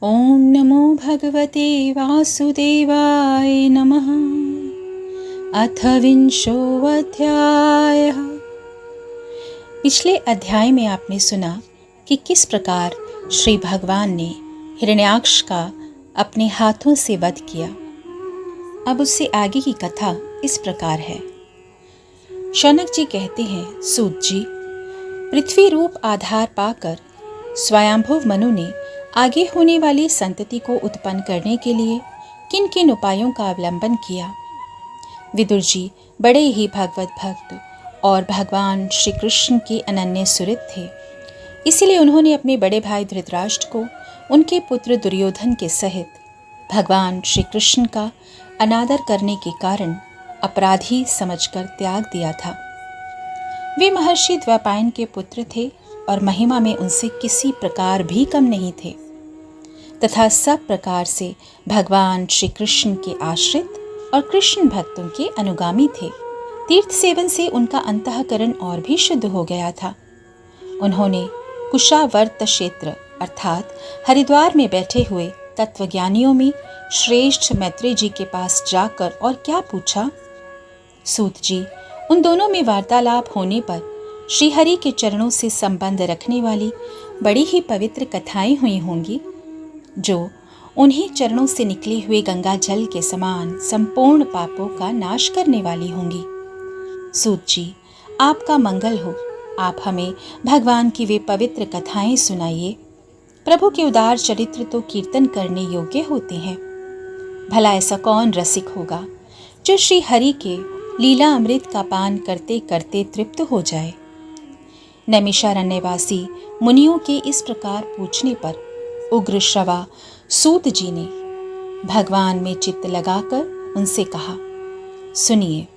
ओम नमो भगवते वासुदेवाय नमः। अथ विंशोऽध्यायः। पिछले अध्याय में आपने सुना कि किस प्रकार श्री भगवान ने हिरण्याक्ष का अपने हाथों से वध किया। अब उससे आगे की कथा इस प्रकार है। शौनक जी कहते हैं, सूत जी, पृथ्वी रूप आधार पाकर स्वयंभुव मनु ने आगे होने वाली संतति को उत्पन्न करने के लिए किन किन उपायों का अवलंबन किया। विदुर जी बड़े ही भगवत भक्त और भगवान श्री कृष्ण के अनन्य सुहृद थे। इसीलिए उन्होंने अपने बड़े भाई धृतराष्ट्र को उनके पुत्र दुर्योधन के सहित भगवान श्री कृष्ण का अनादर करने के कारण अपराधी समझकर त्याग दिया था। वे महर्षि द्वैपायन के पुत्र थे और महिमा में उनसे किसी प्रकार भी कम नहीं थे तथा सब प्रकार से भगवान श्री कृष्ण के आश्रित और कृष्ण भक्तों के अनुगामी थे। तीर्थ सेवन से उनका अंतःकरण और भी शुद्ध हो गया था। उन्होंने कुशावर्त क्षेत्र अर्थात हरिद्वार में बैठे हुए तत्वज्ञानियों में श्रेष्ठ मैत्रेय जी के पास जाकर और क्या पूछा। सूत जी, उन दोनों में वार्तालाप होने पर श्रीहरि के चरणों से संबंध रखने वाली बड़ी ही पवित्र कथाएं हुई होंगी, जो उन्हीं चरणों से निकले हुए गंगा जल के समान संपूर्ण पापों का नाश करने वाली होंगी। सूत जी, आपका मंगल हो। आप हमें भगवान की वे पवित्र कथाएं सुनाइए। प्रभु के उदार चरित्र तो कीर्तन करने योग्य होते हैं। भला ऐसा कौन रसिक होगा जो श्री हरि के लीला अमृत का पान करते करते तृप्त हो जाए। नैमिषारण्यवासी मुनियों के इस प्रकार पूछने पर उग्र श्रवा सूत जी ने भगवान में चित्त लगाकर उनसे कहा, सुनिए।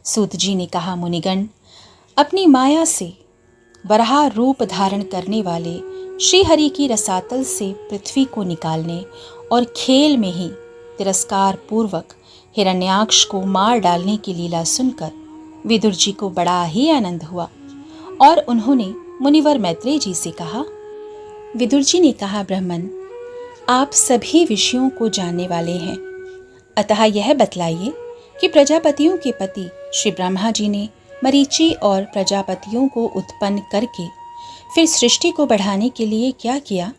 सूत जी ने कहा, मुनिगण, अपनी माया से वराह रूप धारण करने वाले श्री हरि की रसातल से पृथ्वी को निकालने और खेल में ही तिरस्कार पूर्वक हिरण्याक्ष को मार डालने की लीला सुनकर विदुर जी को बड़ा ही आनंद हुआ और उन्होंने मुनिवर मैत्रेय जी से कहा। विदुर जी ने कहा, ब्राह्मण, आप सभी विषयों को जानने वाले हैं, अतः यह बतलाइए कि प्रजापतियों के पति श्री ब्रह्मा जी ने मरीचि और प्रजापतियों को उत्पन्न करके फिर सृष्टि को बढ़ाने के लिए क्या किया।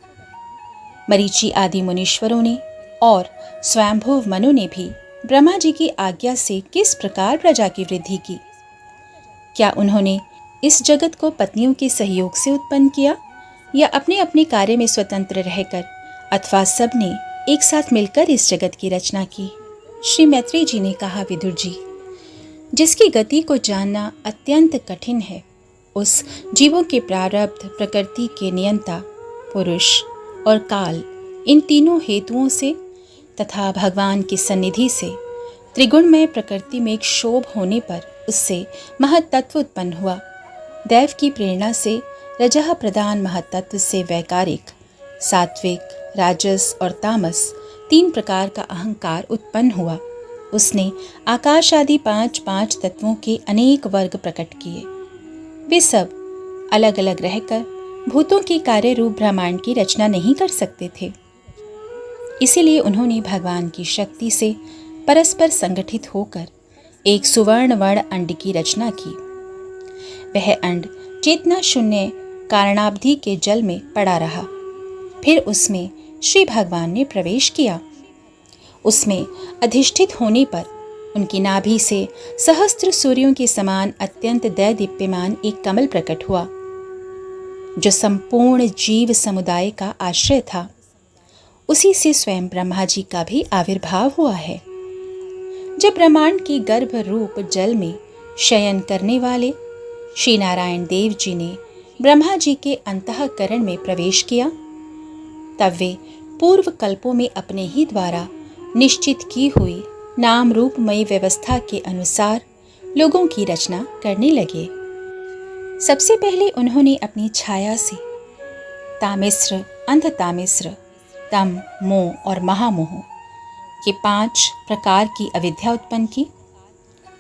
मरीचि आदि मुनीश्वरों ने और स्वयंभुव मनु ने भी ब्रह्मा जी की आज्ञा से किस प्रकार प्रजा की वृद्धि की। क्या उन्होंने इस जगत को पत्नियों के सहयोग से उत्पन्न किया या अपने अपने कार्य में स्वतंत्र रहकर अथवा सबने एक साथ मिलकर इस जगत की रचना की। श्री मैत्रेय जी ने कहा, विदुर जी, जिसकी गति को जानना अत्यंत कठिन है, उस जीवों के प्रारब्ध, प्रकृति के नियंता पुरुष और काल, इन तीनों हेतुओं से तथा भगवान की सन्निधि से त्रिगुणमय प्रकृति में एक क्षोभ होने पर उससे महत्तत्व उत्पन्न हुआ। दैव की प्रेरणा से रजः प्रधान महत्तत्व से वैकारिक, सात्विक, राजस और तामस तीन प्रकार का अहंकार उत्पन्न हुआ। उसने आकाश आदि पांच पांच तत्वों के अनेक वर्ग प्रकट किए। वे सब अलग अलग रहकर भूतों के कार्य रूप ब्रह्मांड की रचना नहीं कर सकते थे। इसीलिए उन्होंने भगवान की शक्ति से परस्पर संगठित होकर एक सुवर्ण वर्ण अंड की रचना की। वह अंड चेतना शून्य कारणाब्धि के जल में पड़ा रहा। फिर उसमें श्री भगवान ने प्रवेश किया। उसमें अधिष्ठित होने पर उनकी नाभि से सहस्त्र सूर्यों के समान अत्यंत दैदीप्यमान एक कमल प्रकट हुआ, जो संपूर्ण जीव समुदाय का आश्रय था। उसी से स्वयं ब्रह्मा जी का भी आविर्भाव हुआ है। जब ब्रह्मांड की गर्भ रूप जल में शयन करने वाले श्री नारायण देव जी ने ब्रह्मा जी के अंतःकरण में प्रवेश किया, तब वे पूर्व कल्पों में अपने ही द्वारा निश्चित की हुई नाम रूपमयी व्यवस्था के अनुसार लोगों की रचना करने लगे। सबसे पहले उन्होंने अपनी छाया से तामिस्र, अंधतामिस्र, तम, मोह और महामोह के 5 प्रकार की अविद्या उत्पन्न की।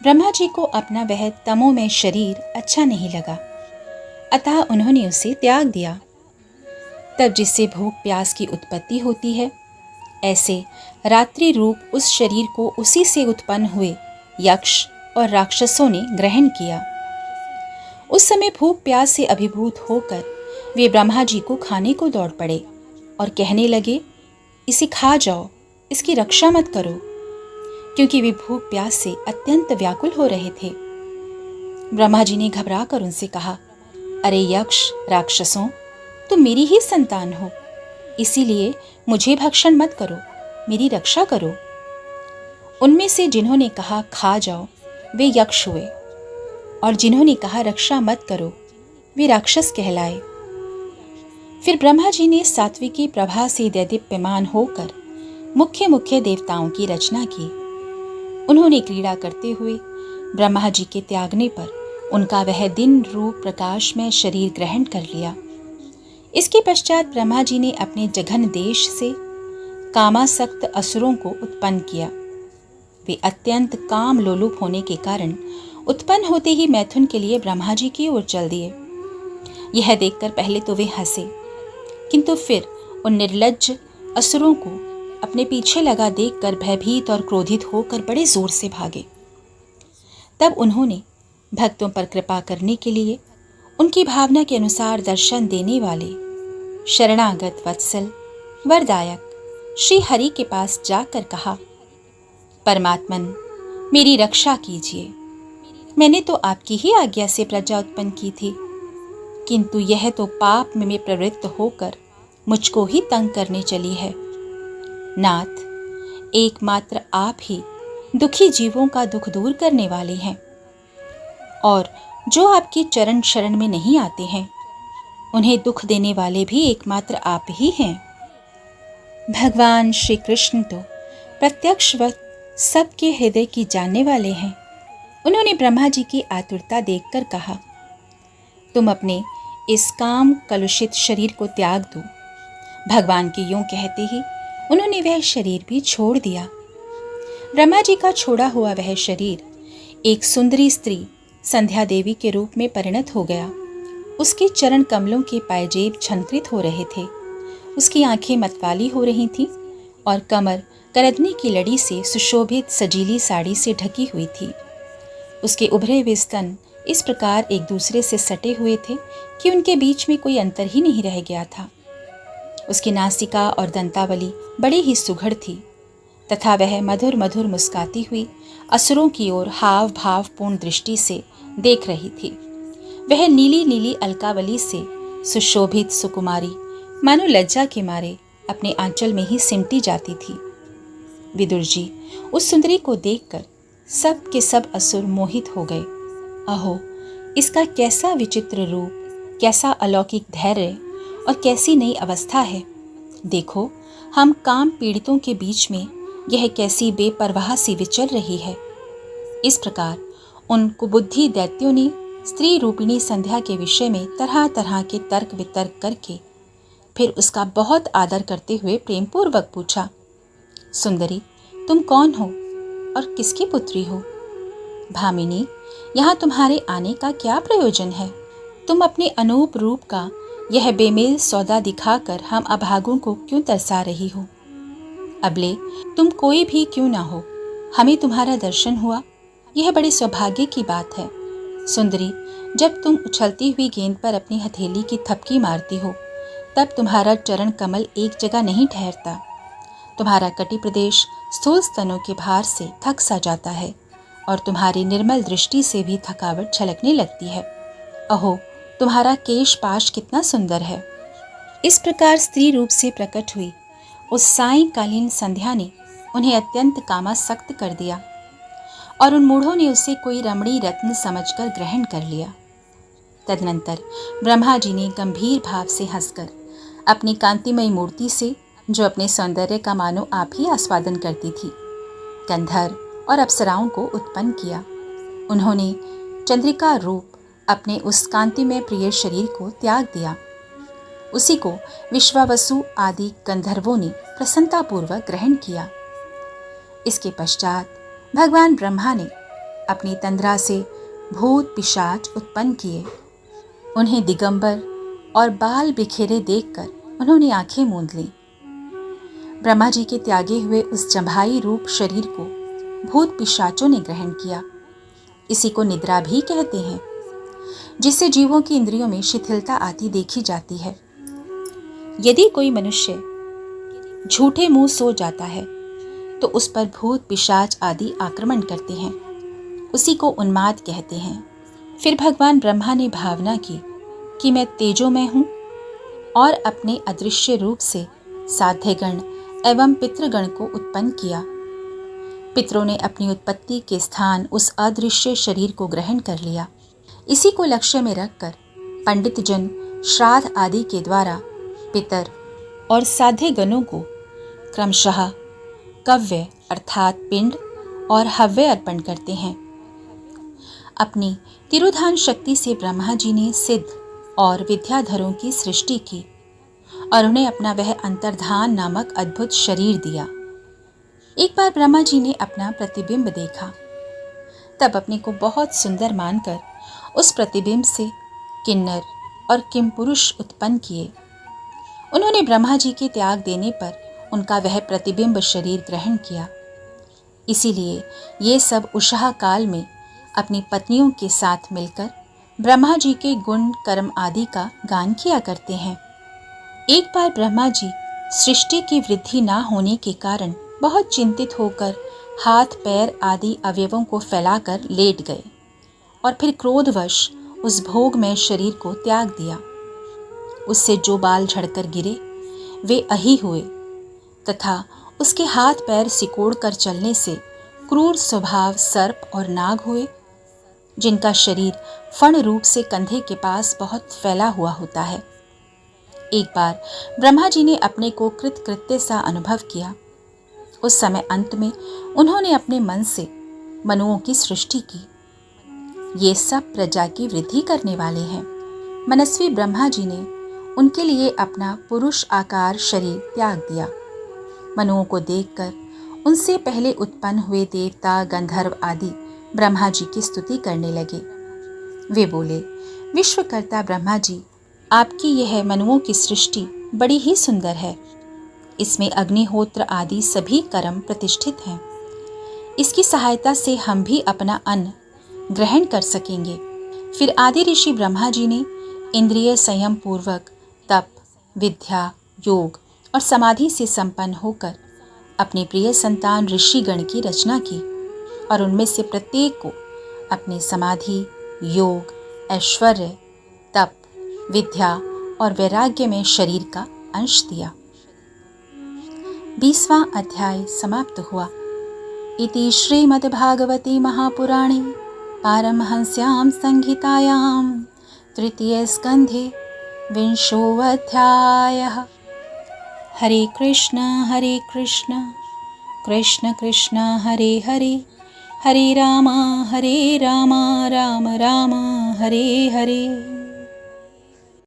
ब्रह्मा जी को अपना वह तमोमय शरीर अच्छा नहीं लगा, अतः उन्होंने उसे त्याग दिया। तब जिससे भूख प्यास की उत्पत्ति होती है, ऐसे रात्रि रूप उस शरीर को उसी से उत्पन्न हुए यक्ष और राक्षसों ने ग्रहण किया। उस समय भूख प्यास से अभिभूत होकर वे ब्रह्मा जी को खाने को दौड़ पड़े और कहने लगे, इसे खा जाओ, इसकी रक्षा मत करो, क्योंकि वे भूख प्यास से अत्यंत व्याकुल हो रहे थे। ब्रह्मा जी ने घबरा कर उनसे कहा, अरे यक्ष राक्षसों, तुम मेरी ही संतान हो, इसीलिए मुझे भक्षण मत करो, मेरी रक्षा करो। उनमें से जिन्होंने कहा खा जाओ वे यक्ष हुए, और जिन्होंने कहा रक्षा मत करो वे राक्षस कहलाए। फिर ब्रह्मा जी ने सात्विकी प्रभा से दैदीप्यमान होकर मुख्य मुख्य देवताओं की रचना की। उन्होंने क्रीड़ा करते हुए ब्रह्मा जी के त्यागने पर उनका वह दिन रूप प्रकाश में शरीर ग्रहण कर लिया। इसके पश्चात ब्रह्मा जी ने अपने जघन देश से कामासक्त असुरों को उत्पन्न किया। वे अत्यंत काम लोलुप होने के कारण उत्पन्न होते ही मैथुन के लिए ब्रह्मा जी की ओर चल दिए। यह देखकर पहले तो वे हंसे, किंतु फिर उन निर्लज्ज असुरों को अपने पीछे लगा देखकर भयभीत और क्रोधित होकर बड़े जोर से भागे। तब उन्होंने भक्तों पर कृपा करने के लिए उनकी भावना के अनुसार दर्शन देने वाले शरणागत वत्सल वरदायक श्री हरि के पास जाकर कहा, परमात्मन मेरी रक्षा कीजिए। मैंने तो आपकी ही आज्ञा से प्रजा उत्पन्न की थी, किंतु यह तो पाप में प्रवृत्त होकर मुझको ही तंग करने चली है। नाथ, एकमात्र आप ही दुखी जीवों का दुख दूर करने वाले हैं, और जो आपकी चरण शरण में नहीं आते हैं उन्हें दुख देने वाले भी एकमात्र आप ही हैं। भगवान श्री कृष्ण तो प्रत्यक्षवत सबके हृदय की जानने वाले हैं। उन्होंने ब्रह्मा जी की आतुरता देखकर कहा, तुम अपने इस काम कलुषित शरीर को त्याग दो। भगवान के यूं कहते ही उन्होंने वह शरीर भी छोड़ दिया। ब्रह्मा जी का छोड़ा हुआ वह शरीर एक सुंदरी स्त्री संध्या देवी के रूप में परिणत हो गया। उसके चरण कमलों के पायजेब छंत्रित हो रहे थे, उसकी आंखें मतवाली हो रही थीं और कमर करदनी की लड़ी से सुशोभित सजीली साड़ी से ढकी हुई थी। उसके उभरे हुए स्तन इस प्रकार एक दूसरे से सटे हुए थे कि उनके बीच में कोई अंतर ही नहीं रह गया था। उसकी नासिका और दंतावली बड़ी ही सुघड़ थी तथा वह मधुर मधुर मुस्काती हुई असुरों की ओर हाव भाव पूर्ण दृष्टि से देख रही थी। वह नीली नीली अलकावली से सुशोभित सुकुमारी मानो लज्जा के मारे अपने आंचल में ही सिमटी जाती थी। विदुर जी उस सुंदरी को देखकर सब के सब असुर मोहित हो गए। अहो, इसका कैसा विचित्र रूप, कैसा अलौकिक धैर्य और कैसी नई अवस्था है। देखो, हम काम पीड़ितों के बीच में यह कैसी बेपरवाह सी विचर रही है। इस प्रकार उन कुबुद्धि दैत्यों ने स्त्री रूपिणी संध्या के विषय में तरह तरह के तर्क वितर्क करके फिर उसका बहुत आदर करते हुए प्रेमपूर्वक पूछा, सुंदरी, तुम कौन हो और किसकी पुत्री हो? भामिनी, यहाँ तुम्हारे आने का क्या प्रयोजन है? तुम अपने अनूप रूप का यह बेमेल सौदा दिखाकर हम अभागों को क्यों तरसा रही हो? अबले तुम कोई भी क्यों ना हो, हमें तुम्हारा दर्शन हुआ, यह बड़े सौभाग्य की बात है। सुंदरी, जब तुम उछलती हुई गेंद पर अपनी हथेली की थपकी मारती हो तब तुम्हारा चरण कमल एक जगह नहीं ठहरता। तुम्हारा कटी प्रदेश स्थूल स्तनों के भार से थक सा जाता है और तुम्हारी निर्मल दृष्टि से भी थकावट छलकने लगती है। अहो, तुम्हारा केश पाश कितना सुंदर है। इस प्रकार स्त्री रूप से प्रकट हुई उस सायंकालीन संध्या ने उन्हें अत्यंत कामासक्त कर दिया और उन मूढ़ों ने उसे कोई रमणी रत्न समझकर ग्रहण कर लिया। तदनंतर ब्रह्मा जी ने गंभीर भाव से हंसकर अपनी कांतिमयी मूर्ति से, जो अपने सौंदर्य का मानो आप ही आस्वादन करती थी, गंधर्व और अप्सराओं को उत्पन्न किया। उन्होंने चंद्रिका रूप अपने उस कांतिमय प्रिय शरीर को त्याग दिया। उसी को विश्वावसु आदि गंधर्वों ने प्रसन्नतापूर्वक ग्रहण किया। इसके पश्चात भगवान ब्रह्मा ने अपनी तंद्रा से भूत पिशाच उत्पन्न किए। उन्हें दिगंबर और बाल बिखेरे देखकर उन्होंने आंखें मूंद लीं। ब्रह्मा जी के त्यागे हुए उस जम्भाई रूप शरीर को भूत पिशाचों ने ग्रहण किया। इसी को निद्रा भी कहते हैं, जिससे जीवों की इंद्रियों में शिथिलता आती देखी जाती है। यदि कोई मनुष्य झूठे मुंह सो जाता है तो उस पर भूत पिशाच आदि आक्रमण करते हैं। उसी को उन्माद कहते हैं। फिर भगवान ब्रह्मा ने भावना की कि मैं तेजोमय हूँ और अपने अदृश्य रूप से साध्यगण एवं पितृगण को उत्पन्न किया। पितरों ने अपनी उत्पत्ति के स्थान उस अदृश्य शरीर को ग्रहण कर लिया। इसी को लक्ष्य में रखकर पंडित जन श्राद्ध आदि के द्वारा पितर और साध्यगणों को क्रमशः कव्य अर्थात पिंड और हव्य अर्पण करते हैं। अपनी तिरोधान शक्ति से ब्रह्मा जी ने सिद्ध और विद्याधरों की सृष्टि की और उन्हें अपना वह अंतर्धान नामक अद्भुत शरीर दिया। एक बार ब्रह्मा जी ने अपना प्रतिबिंब देखा, तब अपने को बहुत सुंदर मानकर उस प्रतिबिंब से किन्नर और किमपुरुष उत्पन्न किए। उन्होंने ब्रह्मा जी के त्याग देने पर उनका वह प्रतिबिंब शरीर ग्रहण किया। इसीलिए ये सब उषा काल में अपनी पत्नियों के साथ मिलकर ब्रह्मा जी के गुण कर्म आदि का गान किया करते हैं। एक बार ब्रह्मा जी सृष्टि की वृद्धि ना होने के कारण बहुत चिंतित होकर हाथ पैर आदि अवयवों को फैलाकर लेट गए और फिर क्रोधवश उस भोगमय शरीर को त्याग दिया। उससे जो बाल झड़कर गिरे वे अही हुए तथा उसके हाथ पैर सिकोड़ कर चलने से क्रूर स्वभाव सर्प और नाग हुए, जिनका शरीर फण रूप से कंधे के पास बहुत फैला हुआ होता है। एक बार ब्रह्मा जी ने अपने को कृतकृत्य सा अनुभव किया। उस समय अंत में उन्होंने अपने मन से मनुओं की सृष्टि की। ये सब प्रजा की वृद्धि करने वाले हैं। मनस्वी ब्रह्मा जी ने उनके लिए अपना पुरुष आकार शरीर त्याग दिया। मनुओं को देखकर उनसे पहले उत्पन्न हुए देवता गंधर्व आदि ब्रह्मा जी की स्तुति करने लगे। वे बोले, विश्वकर्ता ब्रह्मा जी, आपकी यह मनुओं की सृष्टि बड़ी ही सुंदर है। इसमें अग्निहोत्र आदि सभी कर्म प्रतिष्ठित हैं। इसकी सहायता से हम भी अपना अन्न ग्रहण कर सकेंगे। फिर आदि ऋषि ब्रह्मा जी ने इंद्रिय संयम पूर्वक तप, विद्या, योग और समाधि से संपन्न होकर अपने प्रिय संतान ऋषिगण की रचना की और उनमें से प्रत्येक को अपने समाधि, योग, ऐश्वर्य, तप, विद्या और वैराग्य में शरीर का अंश दिया। 20वां अध्याय समाप्त हुआ। इति श्रीमद्भागवते महापुराणे पारमहंस्यां संहितायां तृतीय स्कन्धे 20वाध्यायः। हरे कृष्ण कृष्ण कृष्ण हरे हरे, हरे राम राम राम हरे हरे।